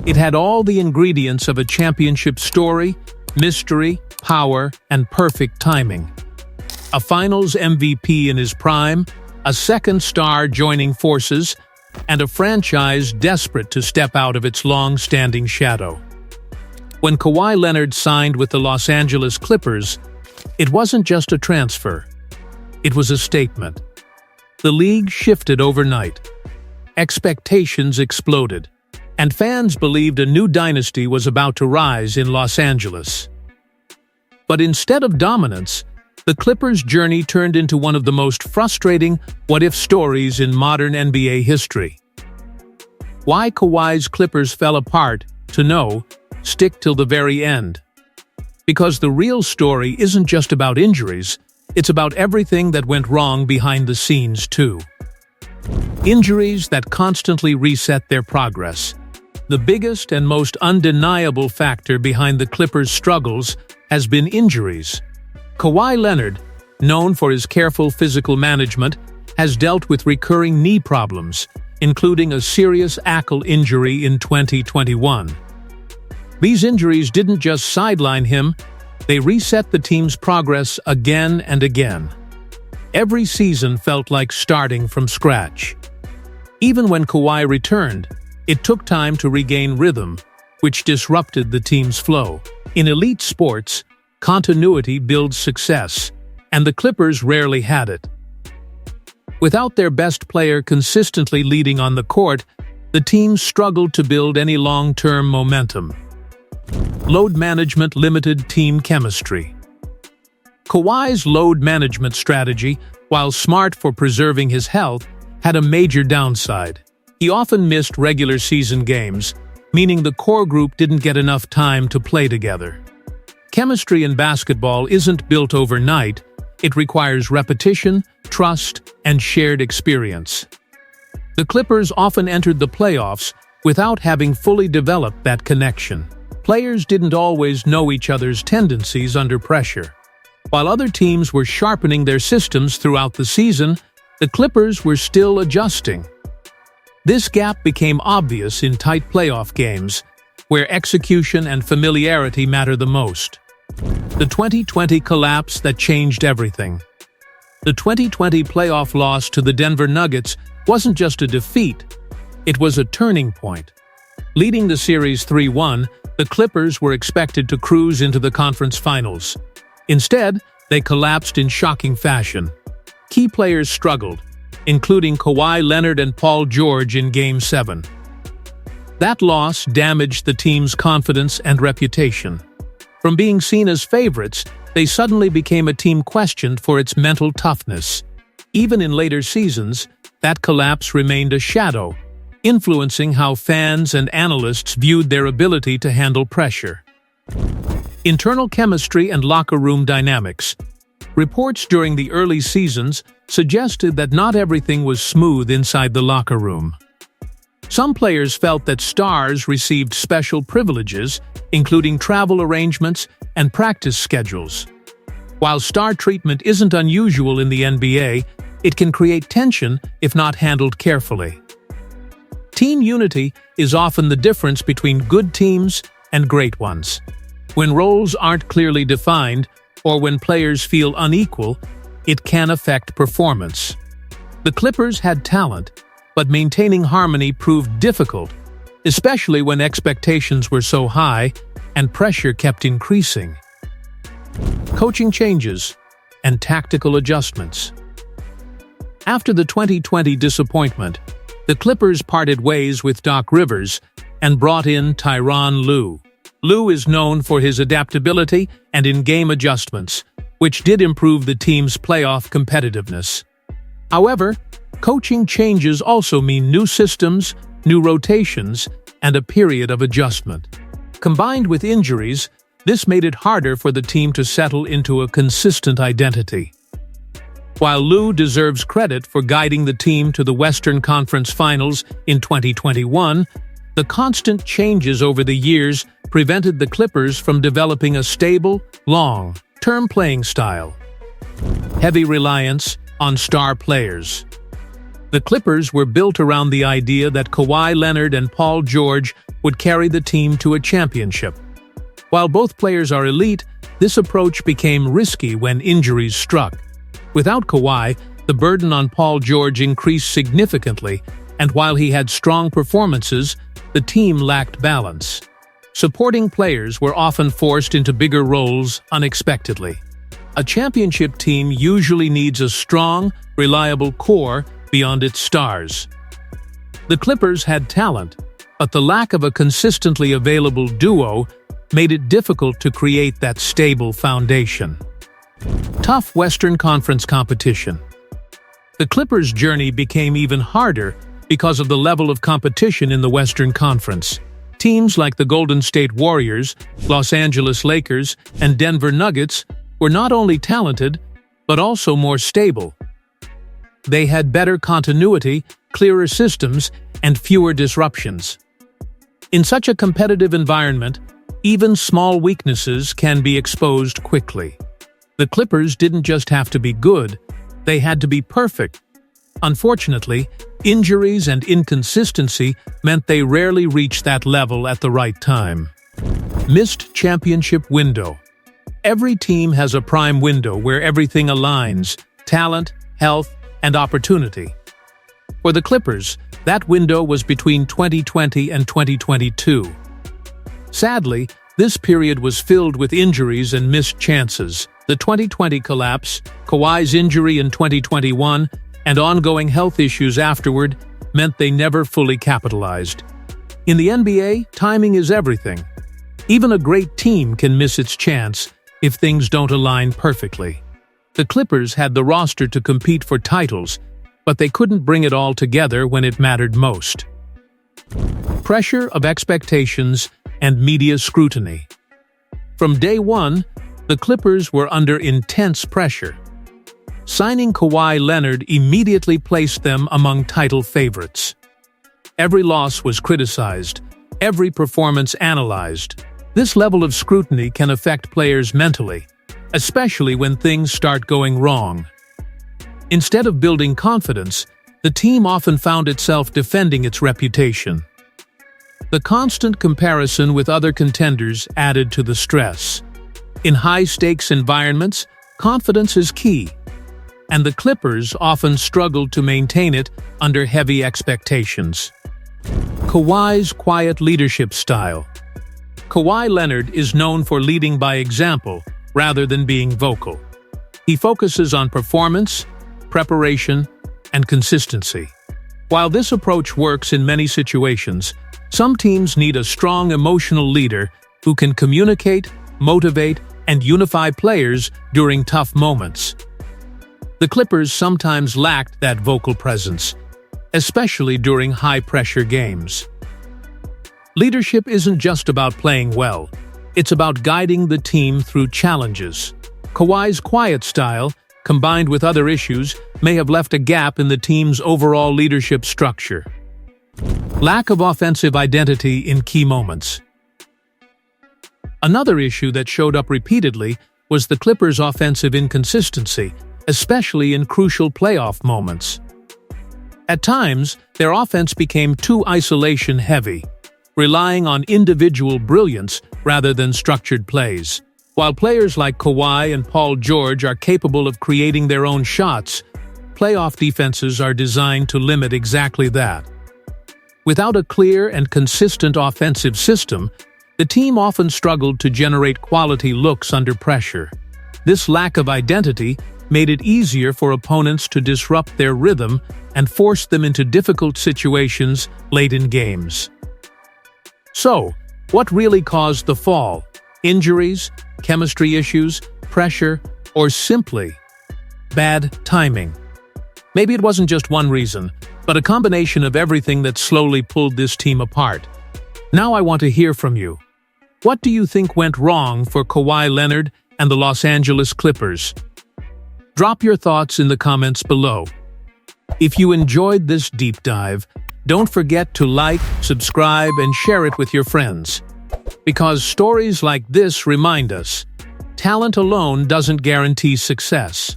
It had all the ingredients of a championship story: mystery, power, and perfect timing. A Finals MVP in his prime, a second star joining forces, and a franchise desperate to step out of its long-standing shadow. When Kawhi Leonard signed with the Los Angeles Clippers, it wasn't just a transfer. It was a statement. The league shifted overnight. Expectations exploded, and fans believed a new dynasty was about to rise in Los Angeles. But instead of dominance, the Clippers' journey turned into one of the most frustrating what-if stories in modern NBA history. Why Kawhi's Clippers fell apart, to know, stick till the very end. Because the real story isn't just about injuries, it's about everything that went wrong behind the scenes, too. Injuries that constantly reset their progress. The biggest and most undeniable factor behind the Clippers' struggles has been injuries. Kawhi Leonard, known for his careful physical management, has dealt with recurring knee problems, including a serious ankle injury in 2021. These injuries didn't just sideline him, they reset the team's progress again and again. Every season felt like starting from scratch. Even when Kawhi returned, it took time to regain rhythm, which disrupted the team's flow. In elite sports, continuity builds success, and the Clippers rarely had it. Without their best player consistently leading on the court, the team struggled to build any long-term momentum. Load management limited team chemistry. Kawhi's load management strategy, while smart for preserving his health, had a major downside. He often missed regular season games, meaning the core group didn't get enough time to play together. Chemistry in basketball isn't built overnight. It requires repetition, trust, and shared experience. The Clippers often entered the playoffs without having fully developed that connection. Players didn't always know each other's tendencies under pressure. While other teams were sharpening their systems throughout the season, the Clippers were still adjusting. This gap became obvious in tight playoff games, where execution and familiarity matter the most. The 2020 collapse that changed everything. The 2020 playoff loss to the Denver Nuggets wasn't just a defeat, it was a turning point. Leading the series 3-1, the Clippers were expected to cruise into the conference finals. Instead, they collapsed in shocking fashion. Key players struggled, including Kawhi Leonard and Paul George in Game 7. That loss damaged the team's confidence and reputation. From being seen as favorites, they suddenly became a team questioned for its mental toughness. Even in later seasons, that collapse remained a shadow, influencing how fans and analysts viewed their ability to handle pressure. Internal chemistry and locker room dynamics. Reports during the early seasons suggested that not everything was smooth inside the locker room. Some players felt that stars received special privileges, including travel arrangements and practice schedules. While star treatment isn't unusual in the NBA, it can create tension if not handled carefully. Team unity is often the difference between good teams and great ones. When roles aren't clearly defined, or when players feel unequal, it can affect performance. The Clippers had talent, but maintaining harmony proved difficult, especially when expectations were so high and pressure kept increasing. Coaching changes and tactical adjustments. After the 2020 disappointment, the Clippers parted ways with Doc Rivers and brought in Tyronn Lue. Lue is known for his adaptability and in-game adjustments, which did improve the team's playoff competitiveness. However, coaching changes also mean new systems, new rotations, and a period of adjustment. Combined with injuries, this made it harder for the team to settle into a consistent identity. While Lue deserves credit for guiding the team to the Western Conference Finals in 2021, the constant changes over the years prevented the Clippers from developing a stable, long-term playing style. Heavy reliance on star players. The Clippers were built around the idea that Kawhi Leonard and Paul George would carry the team to a championship. While both players are elite, this approach became risky when injuries struck. Without Kawhi, the burden on Paul George increased significantly, and while he had strong performances, the team lacked balance. Supporting players were often forced into bigger roles unexpectedly. A championship team usually needs a strong, reliable core beyond its stars. The Clippers had talent, but the lack of a consistently available duo made it difficult to create that stable foundation. Tough Western Conference competition. The Clippers' journey became even harder because of the level of competition in the Western Conference. Teams like the Golden State Warriors, Los Angeles Lakers, and Denver Nuggets were not only talented, but also more stable. They had better continuity, clearer systems, and fewer disruptions. In such a competitive environment, even small weaknesses can be exposed quickly. The Clippers didn't just have to be good, they had to be perfect. Unfortunately, injuries and inconsistency meant they rarely reached that level at the right time. Missed championship window. Every team has a prime window where everything aligns: talent, health, and opportunity. For the Clippers, that window was between 2020 and 2022. Sadly, this period was filled with injuries and missed chances. The 2020 collapse, Kawhi's injury in 2021, and ongoing health issues afterward meant they never fully capitalized. In the NBA, timing is everything. Even a great team can miss its chance if things don't align perfectly. The Clippers had the roster to compete for titles, but they couldn't bring it all together when it mattered most. Pressure of expectations and media scrutiny. From day one, the Clippers were under intense pressure. Signing Kawhi Leonard immediately placed them among title favorites. Every loss was criticized, every performance analyzed. This level of scrutiny can affect players mentally, especially when things start going wrong. Instead of building confidence, the team often found itself defending its reputation. The constant comparison with other contenders added to the stress. In high-stakes environments, confidence is key, and the Clippers often struggled to maintain it under heavy expectations. Kawhi's quiet leadership style. Kawhi Leonard is known for leading by example rather than being vocal. He focuses on performance, preparation, and consistency. While this approach works in many situations, some teams need a strong emotional leader who can communicate, motivate, and unify players during tough moments. The Clippers sometimes lacked that vocal presence, especially during high-pressure games. Leadership isn't just about playing well, it's about guiding the team through challenges. Kawhi's quiet style, combined with other issues, may have left a gap in the team's overall leadership structure. Lack of offensive identity in key moments. Another issue that showed up repeatedly was the Clippers' offensive inconsistency, especially in crucial playoff moments. At times, their offense became too isolation-heavy, relying on individual brilliance rather than structured plays. While players like Kawhi and Paul George are capable of creating their own shots, playoff defenses are designed to limit exactly that. Without a clear and consistent offensive system, the team often struggled to generate quality looks under pressure. This lack of identity made it easier for opponents to disrupt their rhythm and force them into difficult situations late in games. So, what really caused the fall? Injuries, chemistry issues, pressure, or simply bad timing? Maybe it wasn't just one reason, but a combination of everything that slowly pulled this team apart. Now I want to hear from you. What do you think went wrong for Kawhi Leonard and the Los Angeles Clippers? Drop your thoughts in the comments below. If you enjoyed this deep dive, don't forget to like, subscribe, and share it with your friends. Because stories like this remind us, talent alone doesn't guarantee success.